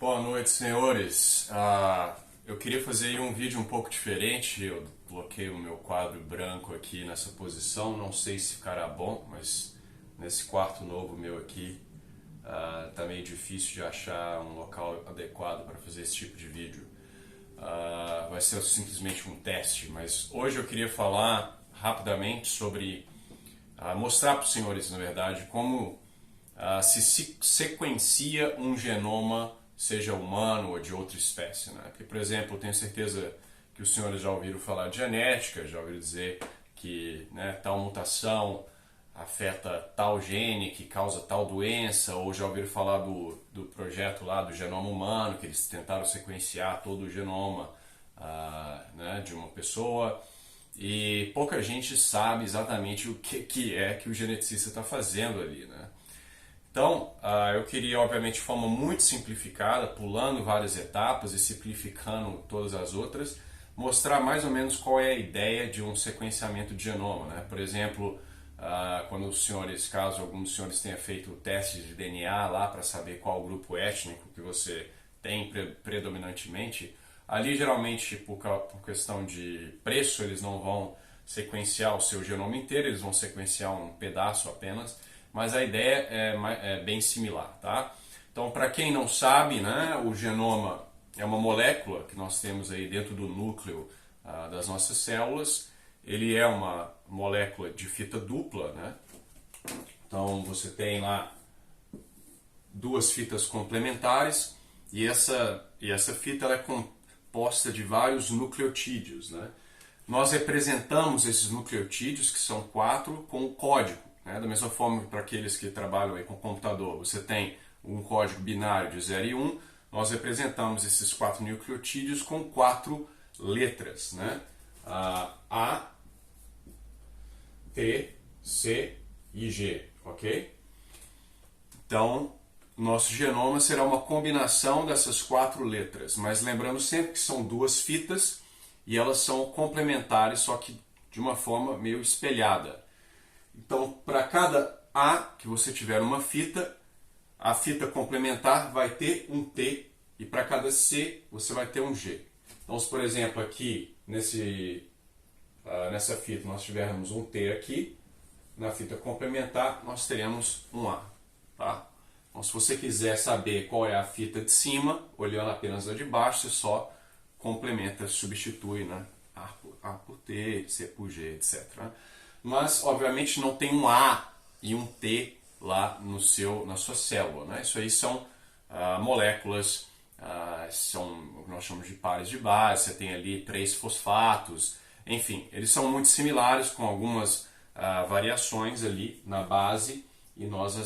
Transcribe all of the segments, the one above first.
Boa noite, senhores. Eu queria fazer aí um vídeo um pouco diferente. Eu coloquei o meu quadro branco aqui nessa posição. Não sei se ficará bom, mas nesse quarto novo meu aqui tá meio difícil de achar um local adequado para fazer esse tipo de vídeo. Vai ser simplesmente um teste, mas hoje eu queria falar rapidamente sobre mostrar para os senhores, na verdade, como se sequencia um genoma, seja humano ou de outra espécie, né? Porque, por exemplo, eu tenho certeza que os senhores já ouviram falar de genética, já ouviram dizer que, né, tal mutação afeta tal gene que causa tal doença, ou já ouviram falar do projeto lá do genoma humano, que eles tentaram sequenciar todo o genoma né, de uma pessoa. E pouca gente sabe exatamente o que é que o geneticista está fazendo ali, né? Então, eu queria, obviamente, de forma muito simplificada, pulando várias etapas e simplificando todas as outras, mostrar mais ou menos qual é a ideia de um sequenciamento de genoma, né? Por exemplo, quando os senhores, caso algum dos senhores tenha feito o teste de DNA lá para saber qual grupo étnico que você tem predominantemente, ali geralmente por questão de preço eles não vão sequenciar o seu genoma inteiro, eles vão sequenciar um pedaço apenas, mas a ideia é bem similar, tá? Então, para quem não sabe, né, o genoma é uma molécula que nós temos aí dentro do núcleo das nossas células. Ele é uma molécula de fita dupla, né? Então, você tem lá duas fitas complementares e essa fita ela é composta de vários nucleotídeos, né? Nós representamos esses nucleotídeos, que são 4, com o código. Da mesma forma, para aqueles que trabalham aí com computador, você tem um código binário de 0 e 1, nós representamos esses 4 nucleotídeos com 4 letras, né? A, T, C e G, ok? Então, nosso genoma será uma combinação dessas 4 letras, mas lembrando sempre que são duas fitas e elas são complementares, só que de uma forma meio espelhada. Então, para cada A que você tiver uma fita, a fita complementar vai ter um T e para cada C você vai ter um G. Então, se por exemplo aqui nessa fita nós tivermos um T aqui, na fita complementar nós teremos um A. Tá? Então, se você quiser saber qual é a fita de cima, olhando apenas a de baixo, você só complementa, substitui, né? A por T, C por G, etc. Mas, obviamente, não tem um A e um T lá na sua célula, né? Isso aí são moléculas, são o que nós chamamos de pares de base, você tem ali 3 fosfatos, enfim, eles são muito similares com algumas variações ali na base e nós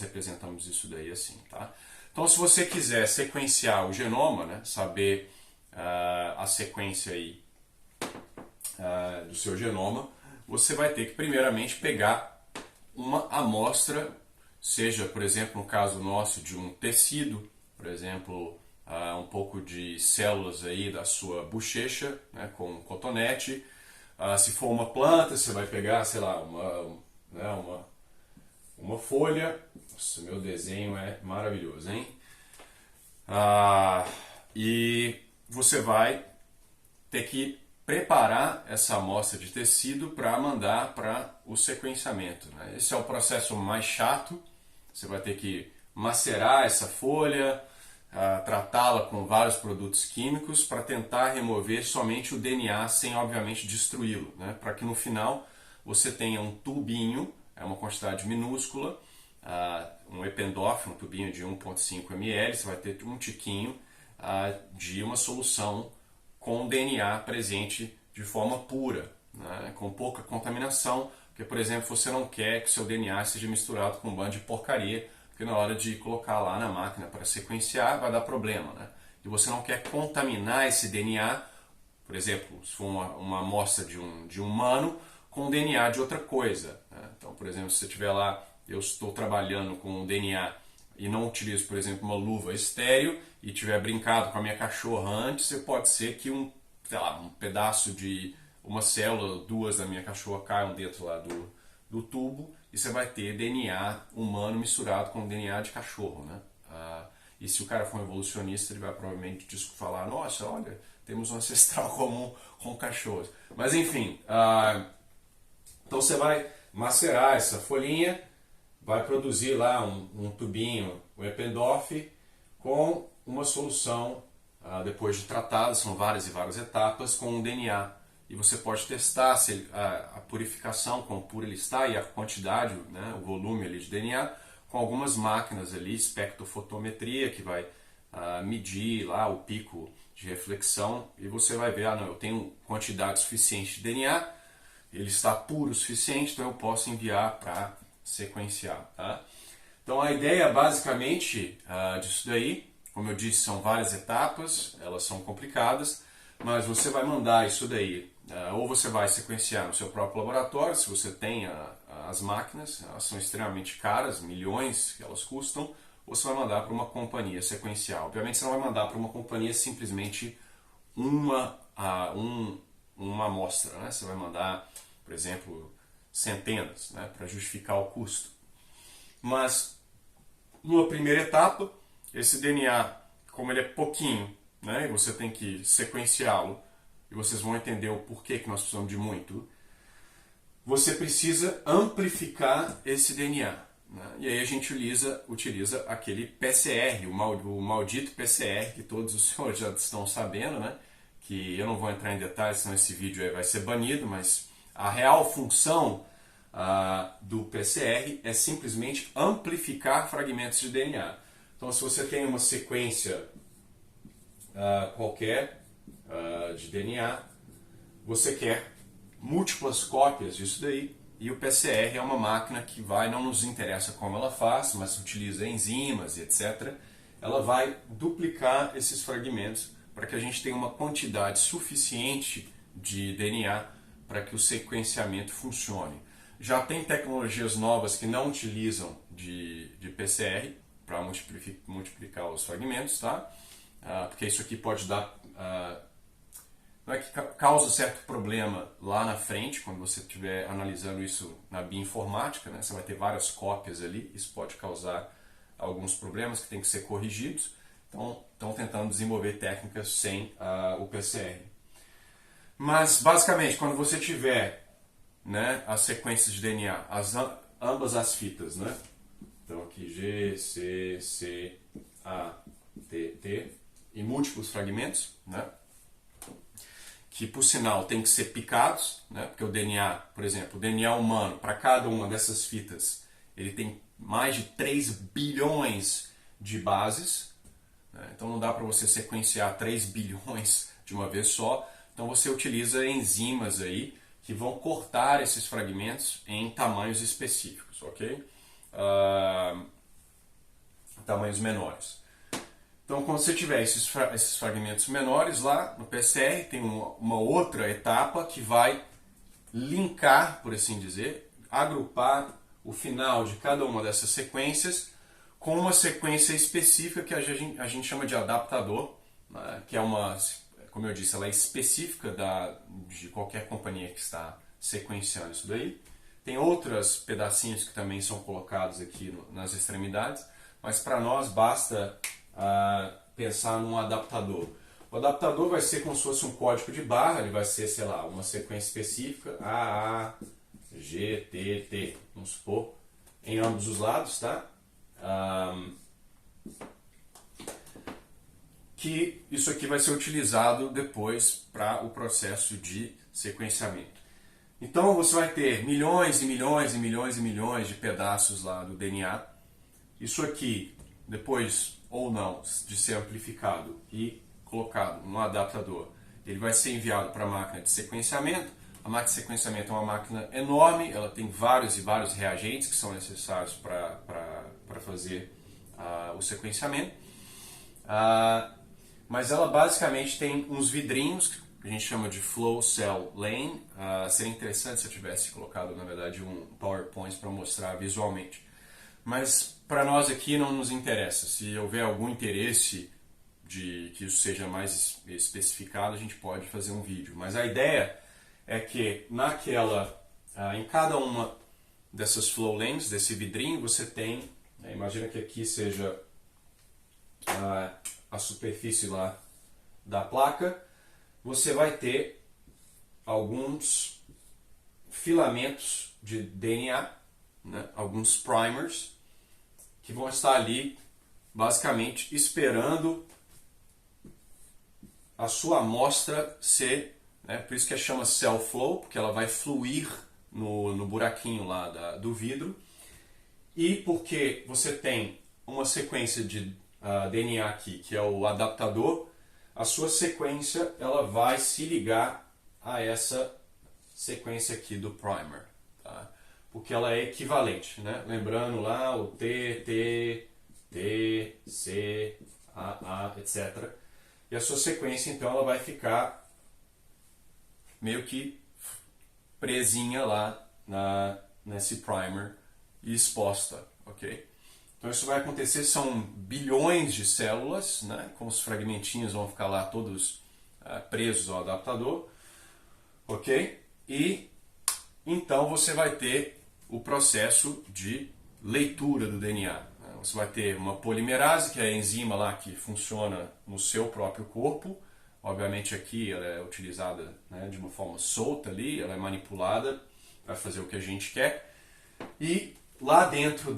representamos isso daí assim, tá? Então, se você quiser sequenciar o genoma, né, saber a sequência aí do seu genoma, você vai ter que primeiramente pegar uma amostra, seja, por exemplo, no caso nosso, de um tecido, por exemplo, um pouco de células aí da sua bochecha, né, com um cotonete. Se for uma planta, você vai pegar, sei lá, uma folha. Nossa, meu desenho é maravilhoso, hein? E você vai ter que preparar essa amostra de tecido para mandar para o sequenciamento, né? Esse é o processo mais chato. Você vai ter que macerar essa folha, tratá-la com vários produtos químicos para tentar remover somente o DNA sem, obviamente, destruí-lo, né? Para que no final você tenha um tubinho, é uma quantidade minúscula, um ependófilo, um tubinho de 1,5 ml, você vai ter um tiquinho de uma solução com DNA presente de forma pura, né, com pouca contaminação, porque, por exemplo, você não quer que seu DNA seja misturado com um bando de porcaria, porque na hora de colocar lá na máquina para sequenciar vai dar problema, né? E você não quer contaminar esse DNA, por exemplo, se for uma amostra de um humano com DNA de outra coisa, né? Então, por exemplo, se você tiver lá, eu estou trabalhando com DNA e não utilizo, por exemplo, uma luva estéreo e tiver brincado com a minha cachorra antes, pode ser que um pedaço de uma célula, 2 da minha cachorra caiam dentro lá do tubo e você vai ter DNA humano misturado com DNA de cachorro, né? E se o cara for um evolucionista, ele vai provavelmente falar, nossa, olha, temos um ancestral comum com cachorros. Mas enfim, então você vai macerar essa folhinha, vai produzir lá um tubinho, o Eppendorf, com uma solução, depois de tratada, são várias e várias etapas, com um DNA. E você pode testar se a purificação, quão puro ele está, e a quantidade, né, o volume ali de DNA, com algumas máquinas ali, espectrofotometria, que vai medir lá o pico de reflexão, e você vai ver, não, eu tenho quantidade suficiente de DNA, ele está puro o suficiente, então eu posso enviar para sequenciar. Tá? Então a ideia basicamente disso daí, como eu disse, são várias etapas, elas são complicadas, mas você vai mandar isso daí, ou você vai sequenciar no seu próprio laboratório, se você tem as máquinas, elas são extremamente caras, milhões que elas custam, ou você vai mandar para uma companhia sequencial. Obviamente você não vai mandar para uma companhia simplesmente uma amostra, né? Você vai mandar, por exemplo, centenas, né? Para justificar o custo. Mas, numa primeira etapa, esse DNA, como ele é pouquinho, né? E você tem que sequenciá-lo, e vocês vão entender o porquê que nós precisamos de muito, você precisa amplificar esse DNA. Né? E aí a gente utiliza aquele PCR, o maldito PCR, que todos os senhores já estão sabendo, né? Que eu não vou entrar em detalhes, senão esse vídeo aí vai ser banido, mas a real função do PCR é simplesmente amplificar fragmentos de DNA. Então, se você tem uma sequência qualquer de DNA, você quer múltiplas cópias disso daí, e o PCR é uma máquina que não nos interessa como ela faz, mas utiliza enzimas e etc. Ela vai duplicar esses fragmentos para que a gente tenha uma quantidade suficiente de DNA para que o sequenciamento funcione. Já tem tecnologias novas que não utilizam de PCR para multiplicar os fragmentos, tá? Porque isso aqui pode dar... não é que causa certo problema lá na frente, quando você estiver analisando isso na bioinformática, né? Você vai ter várias cópias ali, isso pode causar alguns problemas que têm que ser corrigidos. Então, estão tentando desenvolver técnicas sem o PCR. Mas, basicamente, quando você tiver, né, as sequências de DNA, ambas as fitas, né? Então, aqui G, C, C, A, T, T, e múltiplos fragmentos, né? Que por sinal tem que ser picados, né? Porque o DNA, por exemplo, o DNA humano, para cada uma dessas fitas, ele tem mais de 3 bilhões de bases, né? Então não dá para você sequenciar 3 bilhões de uma vez só, então você utiliza enzimas aí que vão cortar esses fragmentos em tamanhos específicos, ok? Tamanhos menores. Então, quando você tiver esses fragmentos menores lá no PCR, tem uma outra etapa que vai linkar, por assim dizer, agrupar o final de cada uma dessas sequências com uma sequência específica que a gente chama de adaptador, né? Que é como eu disse, ela é específica de qualquer companhia que está sequenciando isso daí. Tem outros pedacinhos que também são colocados aqui nas extremidades, mas para nós basta pensar num adaptador. O adaptador vai ser como se fosse um código de barra, ele vai ser, sei lá, uma sequência específica, A, G, T, T, vamos supor, em ambos os lados, tá? Que isso aqui vai ser utilizado depois para o processo de sequenciamento. Então você vai ter milhões e milhões e milhões e milhões de pedaços lá do DNA. Isso aqui, depois ou não de ser amplificado e colocado num adaptador, ele vai ser enviado para a máquina de sequenciamento. A máquina de sequenciamento é uma máquina enorme, ela tem vários e vários reagentes que são necessários para fazer o sequenciamento. Mas ela basicamente tem uns vidrinhos que a gente chama de flow cell lane. Seria interessante se eu tivesse colocado, na verdade, um PowerPoint para mostrar visualmente. Mas para nós aqui não nos interessa. Se houver algum interesse de que isso seja mais especificado, a gente pode fazer um vídeo. Mas a ideia é que em cada uma dessas flow lanes, desse vidrinho, você tem, imagina que aqui seja a superfície lá da placa, você vai ter alguns filamentos de DNA, né? Alguns primers, que vão estar ali basicamente esperando a sua amostra ser, né? Por isso que chama cell flow, porque ela vai fluir no buraquinho lá do vidro, e porque você tem uma sequência de DNA aqui, que é o adaptador, a sua sequência ela vai se ligar a essa sequência aqui do primer, tá? Porque ela é equivalente, né? Lembrando lá o T, T, T, C, A, etc. E a sua sequência então ela vai ficar meio que presinha lá nesse primer e exposta, ok? Então isso vai acontecer, são bilhões de células, né? Com os fragmentinhos vão ficar lá todos presos ao adaptador, ok? E então você vai ter o processo de leitura do DNA. Você vai ter uma polimerase, que é a enzima lá que funciona no seu próprio corpo. Obviamente aqui ela é utilizada, né, de uma forma solta ali, ela é manipulada para fazer o que a gente quer. E lá dentro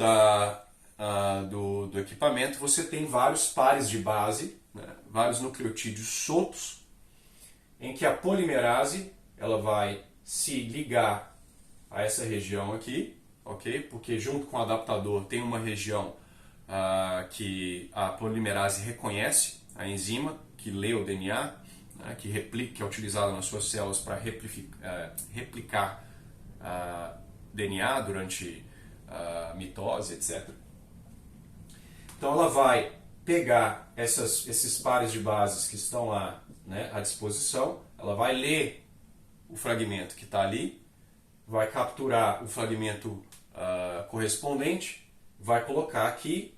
do equipamento você tem vários pares de base, né, vários nucleotídeos soltos, em que a polimerase ela vai se ligar a essa região aqui, ok? Porque junto com o adaptador tem uma região que a polimerase reconhece, a enzima que lê o DNA, né, que é utilizada nas suas células para replicar DNA durante mitose, etc. Então ela vai pegar esses pares de bases que estão lá, né, à disposição, ela vai ler o fragmento que está ali, vai capturar o fragmento correspondente, vai colocar aqui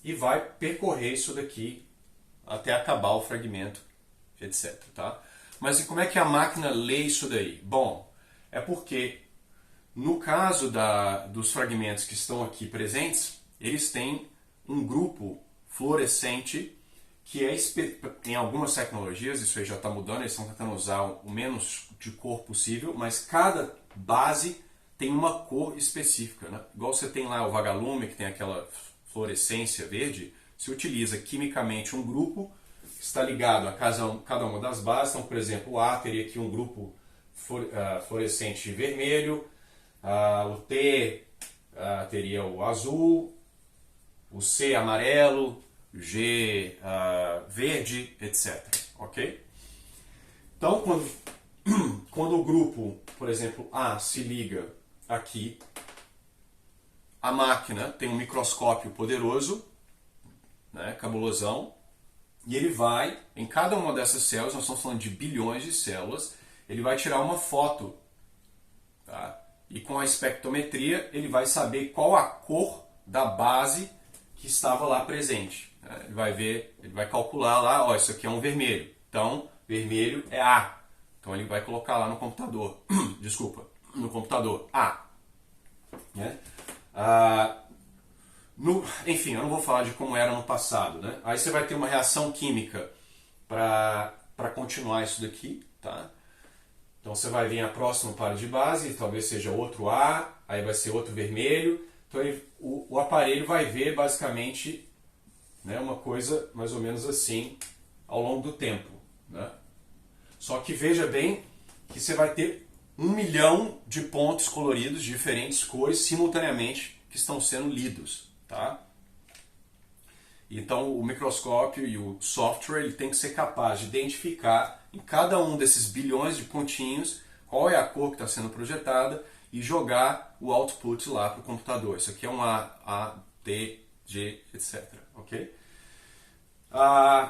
e vai percorrer isso daqui até acabar o fragmento, etc. Tá? Mas e como é que a máquina lê isso daí? Bom, é porque no caso dos fragmentos que estão aqui presentes, eles têm um grupo fluorescente que é, em algumas tecnologias, isso aí já está mudando, eles estão tentando usar o menos de cor possível, mas cada base tem uma cor específica, né? Igual você tem lá o vagalume, que tem aquela fluorescência verde, se utiliza quimicamente um grupo que está ligado a cada uma das bases. Então, por exemplo, o A teria aqui um grupo fluorescente vermelho, o T teria o azul, o C amarelo, o G verde, etc. Ok? Então, quando o grupo, por exemplo, A se liga aqui, a máquina tem um microscópio poderoso, né, cabulosão, e ele vai, em cada uma dessas células, nós estamos falando de bilhões de células, ele vai tirar uma foto, tá? E com a espectrometria ele vai saber qual a cor da base que estava lá presente. Ele vai ver, ele vai calcular lá, ó, isso aqui é um vermelho, então vermelho é A. Então ele vai colocar lá no computador, desculpa, no computador A. Né? Enfim, eu não vou falar de como era no passado, né? Aí você vai ter uma reação química para continuar isso daqui, tá? Então você vai vir a próxima par de base, talvez seja outro A, aí vai ser outro vermelho. Então o aparelho vai ver basicamente, né, uma coisa mais ou menos assim ao longo do tempo, né? Só que veja bem que você vai ter 1 milhão de pontos coloridos de diferentes cores simultaneamente que estão sendo lidos, tá? Então o microscópio e o software ele tem que ser capaz de identificar em cada um desses bilhões de pontinhos qual é a cor que está sendo projetada e jogar o output lá para o computador. Isso aqui é um A, D, G, etc. Ok?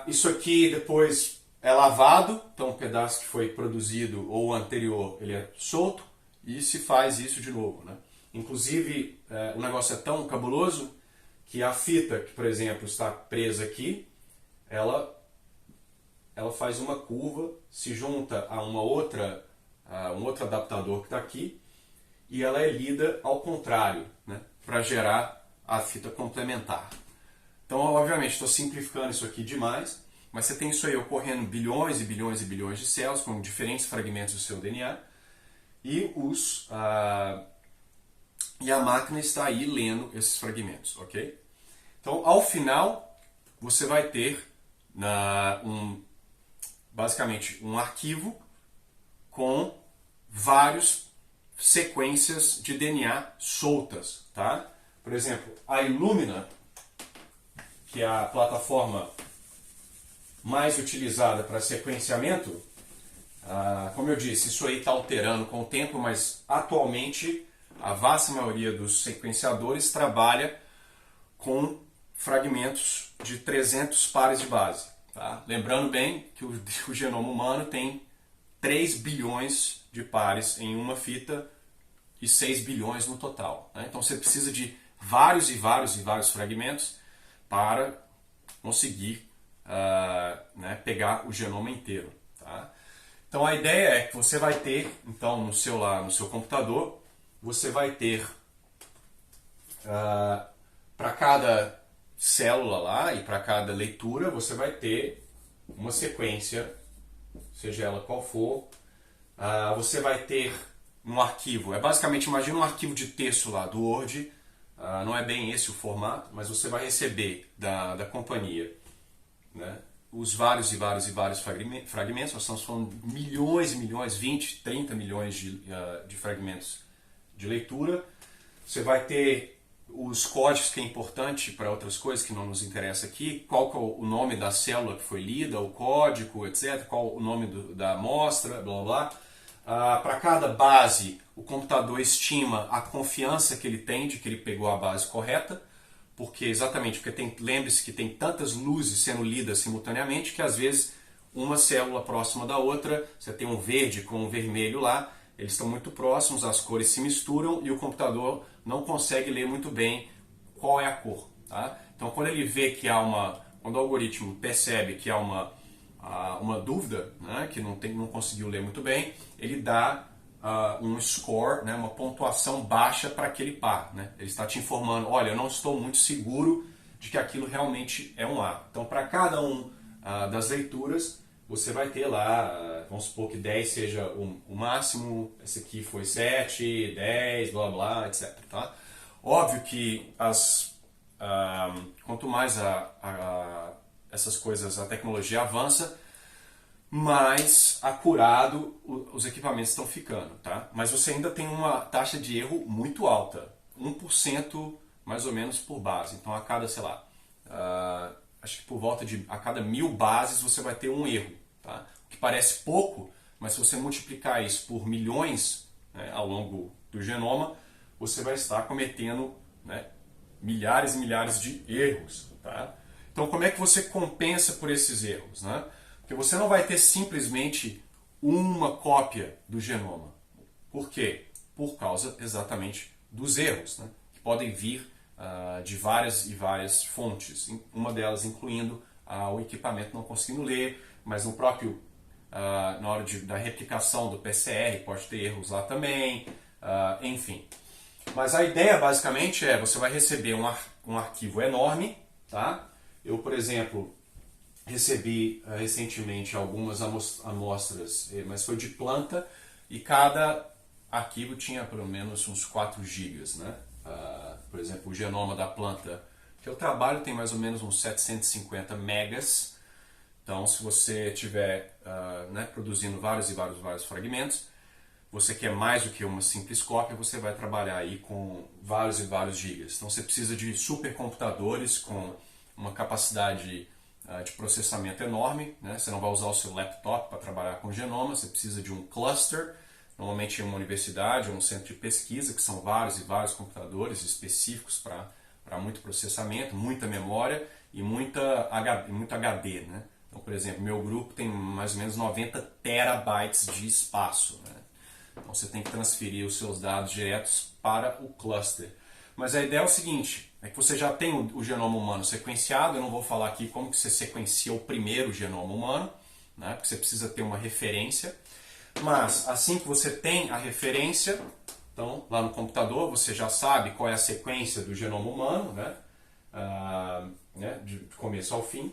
Isso aqui depois é lavado, então o pedaço que foi produzido ou o anterior ele é solto e se faz isso de novo, né? Inclusive o negócio é tão cabuloso que a fita que, por exemplo, está presa aqui, ela faz uma curva, se junta a um outro adaptador que está aqui e ela é lida ao contrário, né, para gerar a fita complementar. Então, obviamente, estou simplificando isso aqui demais, mas você tem isso aí ocorrendo bilhões e bilhões e bilhões de células com diferentes fragmentos do seu DNA e, e a máquina está aí lendo esses fragmentos, ok? Então, ao final, você vai ter basicamente um arquivo com várias sequências de DNA soltas, tá? Por exemplo, a Illumina, que é a plataforma mais utilizada para sequenciamento, como eu disse, isso aí está alterando com o tempo, mas atualmente a vasta maioria dos sequenciadores trabalha com fragmentos de 300 pares de base. Tá? Lembrando bem que o genoma humano tem 3 bilhões de pares em uma fita e 6 bilhões no total. Né? Então você precisa de vários e vários e vários fragmentos para conseguir pegar o genoma inteiro. Tá? Então a ideia é que você vai ter, então no seu computador, você vai ter para cada célula lá e para cada leitura, você vai ter uma sequência, seja ela qual for. Você vai ter um arquivo, basicamente, imagina um arquivo de texto lá do Word, não é bem esse o formato, mas você vai receber da companhia, né, os vários e vários e vários fragmentos. Nós estamos falando de milhões e milhões, 20, 30 milhões de fragmentos de leitura. Você vai ter os códigos, que é importante para outras coisas que não nos interessa aqui, qual que é o nome da célula que foi lida, o código, etc., qual o nome da amostra, blá blá blá. Para cada base, o computador estima a confiança que ele tem de que ele pegou a base correta, porque lembre-se que tem tantas luzes sendo lidas simultaneamente que às vezes uma célula próxima da outra, você tem um verde com um vermelho lá, eles estão muito próximos, as cores se misturam e o computador não consegue ler muito bem qual é a cor. Tá? Então quando ele vê que quando o algoritmo percebe que há uma dúvida, né, que não conseguiu ler muito bem, ele dá um score, né, uma pontuação baixa para aquele par. Né? Ele está te informando, olha, eu não estou muito seguro de que aquilo realmente é um A. Então para cada das leituras, você vai ter lá, vamos supor que 10 seja o máximo, esse aqui foi 7, 10, blá blá, etc. Tá? Óbvio que quanto mais essas coisas, a tecnologia avança, mais acurado os equipamentos estão ficando. Tá? Mas você ainda tem uma taxa de erro muito alta, 1% mais ou menos por base. Então a cada, sei lá, acho que por volta de a cada 1000 bases você vai ter um erro. Tá? O que parece pouco, mas se você multiplicar isso por milhões, né, ao longo do genoma, você vai estar cometendo, né, milhares e milhares de erros. Tá? Então como é que você compensa por esses erros? Né? Porque você não vai ter simplesmente uma cópia do genoma. Por quê? Por causa exatamente dos erros, né, que podem vir de várias e várias fontes, uma delas incluindo o equipamento não conseguindo ler, mas na hora da replicação do PCR pode ter erros lá também, enfim. Mas a ideia basicamente você vai receber um arquivo enorme, tá? Eu, por exemplo, recebi recentemente algumas amostras, mas foi de planta, e cada arquivo tinha pelo menos uns 4 gigas, né? Por exemplo, o genoma da planta que eu trabalho tem mais ou menos uns 750 megas. Então, se você estiver produzindo vários e vários, vários fragmentos, você quer mais do que uma simples cópia, você vai trabalhar aí com vários e vários gigas. Então, você precisa de supercomputadores com uma capacidade de processamento enorme. Né? Você não vai usar o seu laptop para trabalhar com genoma, você precisa de um cluster, normalmente em uma universidade ou um centro de pesquisa, que são vários e vários computadores específicos para muito processamento, muita memória e muito HD. Né? Então, por exemplo, meu grupo tem mais ou menos 90 terabytes de espaço. Né? Então você tem que transferir os seus dados diretos para o cluster. Mas a ideia é o seguinte, é que você já tem o genoma humano sequenciado. Eu não vou falar aqui como que você sequencia o primeiro genoma humano, né? Porque você precisa ter uma referência. Mas assim que você tem a referência, então lá no computador você já sabe qual é a sequência do genoma humano, né? né, de começo ao fim,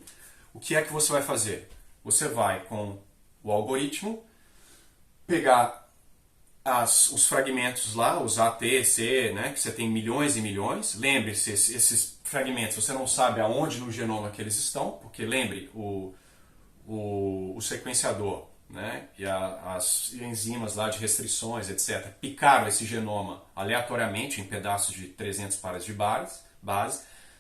o que é que você vai fazer? Você vai, com o algoritmo, pegar os fragmentos lá, os A, T, C, né, que você tem milhões e milhões. Lembre-se, esses fragmentos, você não sabe aonde no genoma que eles estão, porque lembre, o sequenciador, né, e as enzimas lá de restrições, etc., picaram esse genoma aleatoriamente em pedaços de 300 pares de base.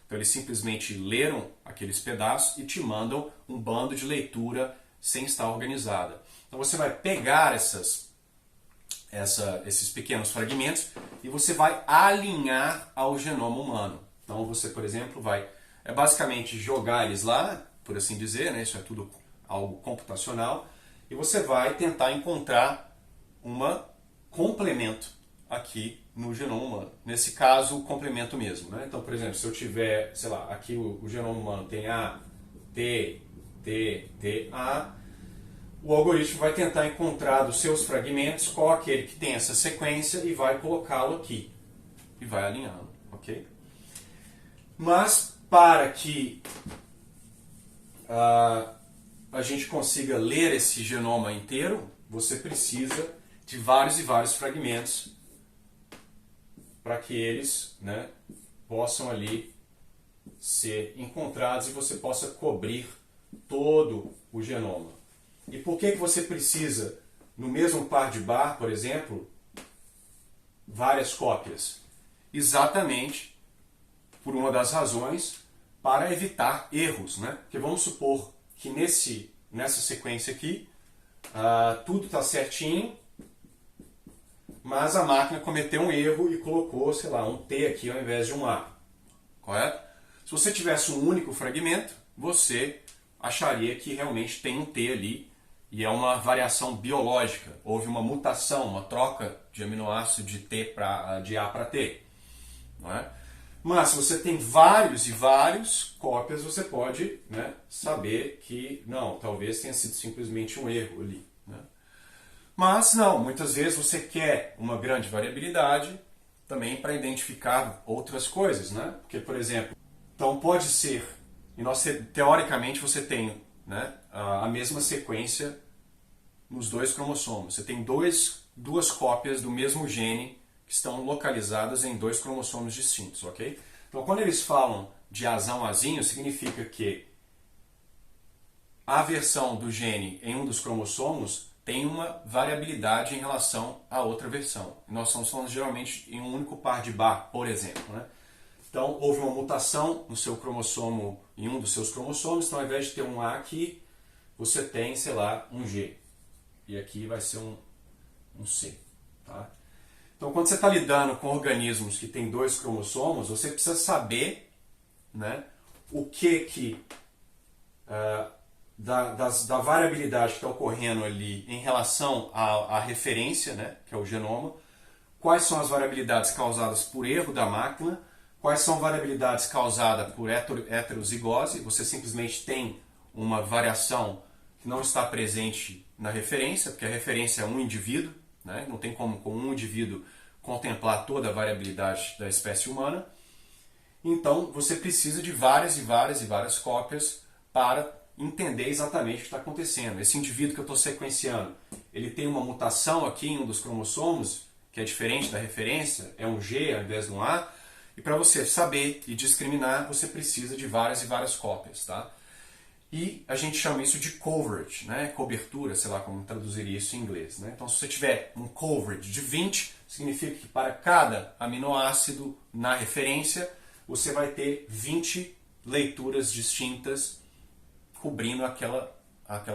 Então eles simplesmente leram aqueles pedaços e te mandam um bando de leitura sem estar organizada. Então você vai pegar esses pequenos fragmentos e você vai alinhar ao genoma humano. Então você, por exemplo, vai basicamente jogar eles lá, por assim dizer, né? Isso é tudo algo computacional, e você vai tentar encontrar um complemento aqui no genoma humano. Nesse caso, o complemento mesmo, né? Então, por exemplo, se eu tiver, sei lá, aqui o genoma humano tem A, T, T, T, A, o algoritmo vai tentar encontrar dos seus fragmentos qual aquele que tem essa sequência e vai colocá-lo aqui. E vai alinhá-lo, ok? Mas, para que a gente consiga ler esse genoma inteiro, você precisa de vários e vários fragmentos para que eles, né, possam ali ser encontrados e você possa cobrir todo o genoma. E por que você precisa, no mesmo par de bar, por exemplo, várias cópias? Exatamente por uma das razões para evitar erros, né? Porque vamos supor que nessa sequência aqui, tudo está certinho, mas a máquina cometeu um erro e colocou, sei lá, um T aqui ao invés de um A. Correto? Se você tivesse um único fragmento, você acharia que realmente tem um T ali e é uma variação biológica. Houve uma mutação, uma troca de aminoácido de A para T. Não é? Mas se você tem vários e vários cópias, você pode, né, saber que não, talvez tenha sido simplesmente um erro ali. Né? Mas não, muitas vezes você quer uma grande variabilidade também para identificar outras coisas, né? Porque, por exemplo, então pode ser, e teoricamente você tem, né, a mesma sequência nos dois cromossomos. Você tem duas cópias do mesmo gene que estão localizadas em dois cromossomos distintos, ok? Então, quando eles falam de azão azinho, significa que a versão do gene em um dos cromossomos tem uma variabilidade em relação à outra versão. Nós estamos falando geralmente em um único par de bar, por exemplo, né? Então, houve uma mutação no seu cromossomo, em um dos seus cromossomos, então ao invés de ter um A aqui, você tem, sei lá, um G. E aqui vai ser um C, tá? Então, quando você está lidando com organismos que têm dois cromossomos, você precisa saber, né, o que da variabilidade que está ocorrendo ali em relação à referência, né, que é o genoma, quais são as variabilidades causadas por erro da máquina, quais são variabilidades causadas por heterozigose, você simplesmente tem uma variação que não está presente na referência, porque a referência é um indivíduo, né? Não tem como com um indivíduo contemplar toda a variabilidade da espécie humana. Então você precisa de várias e várias e várias cópias para entender exatamente o que está acontecendo. Esse indivíduo que eu estou sequenciando, ele tem uma mutação aqui em um dos cromossomos, que é diferente da referência, é um G ao invés de um A, e para você saber e discriminar, você precisa de várias e várias cópias, tá? E a gente chama isso de coverage, né? Cobertura, sei lá como traduziria isso em inglês. Né? Então, se você tiver um coverage de 20, significa que para cada aminoácido na referência, você vai ter 20 leituras distintas cobrindo aquela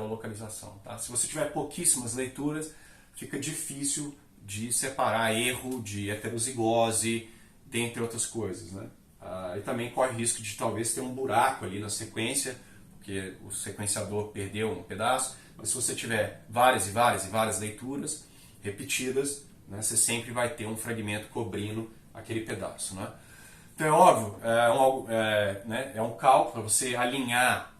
localização. Tá? Se você tiver pouquíssimas leituras, fica difícil de separar erro de heterozigose, dentre outras coisas. Né? E também corre risco de talvez ter um buraco ali na sequência, porque o sequenciador perdeu um pedaço, mas se você tiver várias e várias e várias leituras repetidas, né, você sempre vai ter um fragmento cobrindo aquele pedaço. Né? Então é óbvio, é um cálculo para você alinhar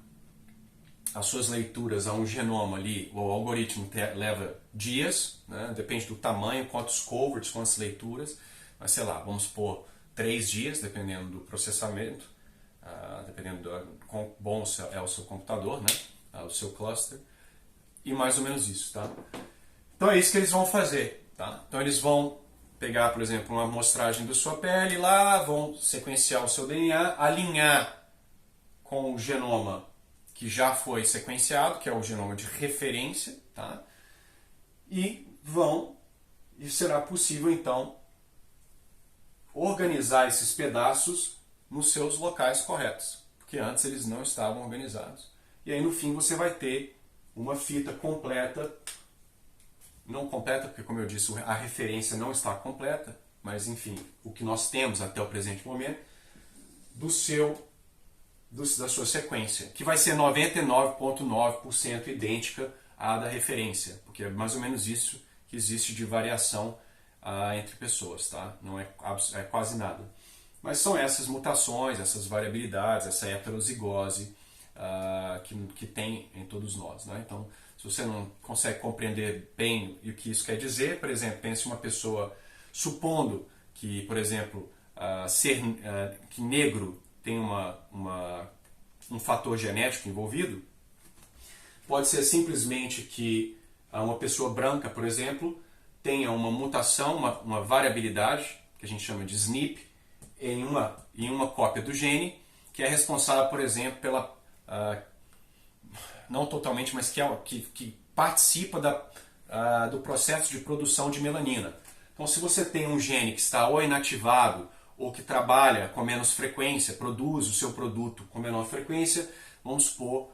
as suas leituras a um genoma ali, o algoritmo leva dias, né, depende do tamanho, quantos coverts, quantas leituras, mas sei lá, vamos supor 3 dias, dependendo do processamento. dependendo do quão bom é o seu computador, né? O seu cluster, e mais ou menos isso, tá? Então é isso que eles vão fazer, tá? Então eles vão pegar, por exemplo, uma amostragem da sua pele lá, vão sequenciar o seu DNA, alinhar com o genoma que já foi sequenciado, que é o genoma de referência, tá? E será possível então organizar esses pedaços nos seus locais corretos, porque antes eles não estavam organizados. E aí no fim você vai ter uma fita completa, não completa porque, como eu disse, a referência não está completa, mas enfim, o que nós temos até o presente momento da sua sequência, que vai ser 99,9% idêntica à da referência, porque é mais ou menos isso que existe de variação entre pessoas, tá? Não é quase nada. Mas são essas mutações, essas variabilidades, essa heterozigose que tem em todos nós, né? Então, se você não consegue compreender bem o que isso quer dizer, por exemplo, pense uma pessoa, supondo que, por exemplo, que negro tem um fator genético envolvido, pode ser simplesmente que uma pessoa branca, por exemplo, tenha uma mutação, uma variabilidade, que a gente chama de SNP, em uma cópia do gene, que é responsável, por exemplo, pela... não totalmente, mas que participa do processo de produção de melanina. Então, se você tem um gene que está ou inativado, ou que trabalha com menos frequência, produz o seu produto com menor frequência, vamos supor,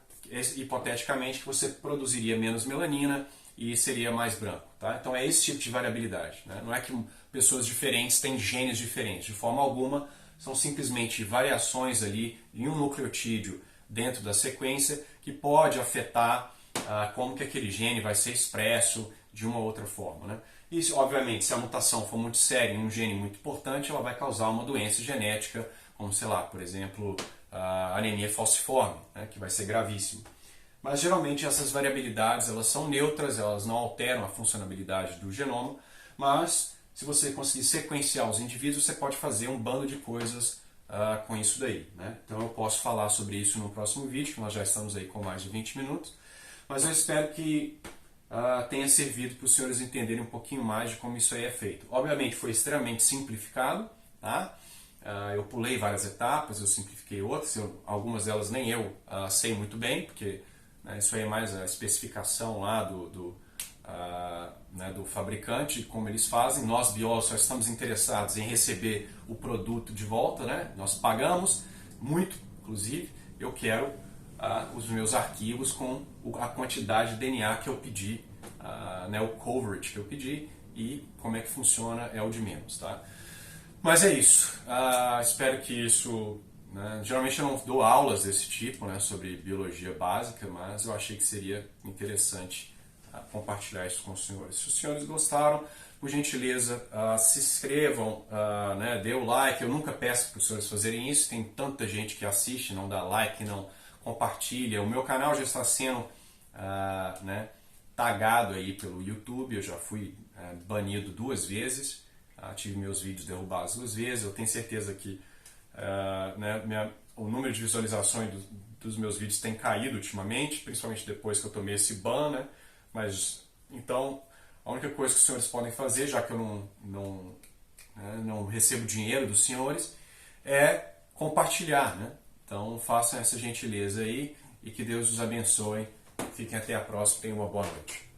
hipoteticamente, que você produziria menos melanina e seria mais branco. Tá? Então é esse tipo de variabilidade. Né? Não é que pessoas diferentes têm genes diferentes, de forma alguma, são simplesmente variações ali em um nucleotídeo dentro da sequência que pode afetar como que aquele gene vai ser expresso de uma ou outra forma. Né? E, obviamente, se a mutação for muito séria em um gene muito importante, ela vai causar uma doença genética, como, sei lá, por exemplo, a anemia falciforme, né, que vai ser gravíssimo. Mas, geralmente, essas variabilidades elas são neutras, elas não alteram a funcionalidade do genoma, mas, se você conseguir sequenciar os indivíduos, você pode fazer um bando de coisas com isso daí. Né? Então, eu posso falar sobre isso no próximo vídeo, que nós já estamos aí com mais de 20 minutos, mas eu espero que tenha servido para os senhores entenderem um pouquinho mais de como isso aí é feito. Obviamente foi extremamente simplificado, tá? Eu pulei várias etapas, eu simplifiquei outras, algumas delas nem eu sei muito bem, porque isso aí é mais a especificação lá do fabricante, como eles fazem. Nós biólogos só estamos interessados em receber o produto de volta, né? Nós pagamos muito, inclusive, eu quero os meus arquivos com a quantidade de DNA que eu pedi, o coverage que eu pedi e como é que funciona é o de menos, tá? Mas é isso. Espero que isso... geralmente eu não dou aulas desse tipo, sobre biologia básica, mas eu achei que seria interessante compartilhar isso com os senhores. Se os senhores gostaram, por gentileza, se inscrevam, dê o like. Eu nunca peço para os senhores fazerem isso, tem tanta gente que assiste, não dá like, não compartilha. O meu canal já está sendo tagado aí pelo YouTube, eu já fui banido 2 vezes, tive meus vídeos derrubados 2 vezes. Eu tenho certeza que o número de visualizações dos meus vídeos tem caído ultimamente, principalmente depois que eu tomei esse ban, né? Mas então a única coisa que os senhores podem fazer, já que eu não recebo dinheiro dos senhores, é compartilhar, né? Então façam essa gentileza aí e que Deus os abençoe. Fiquem até a próxima. Tenham uma boa noite.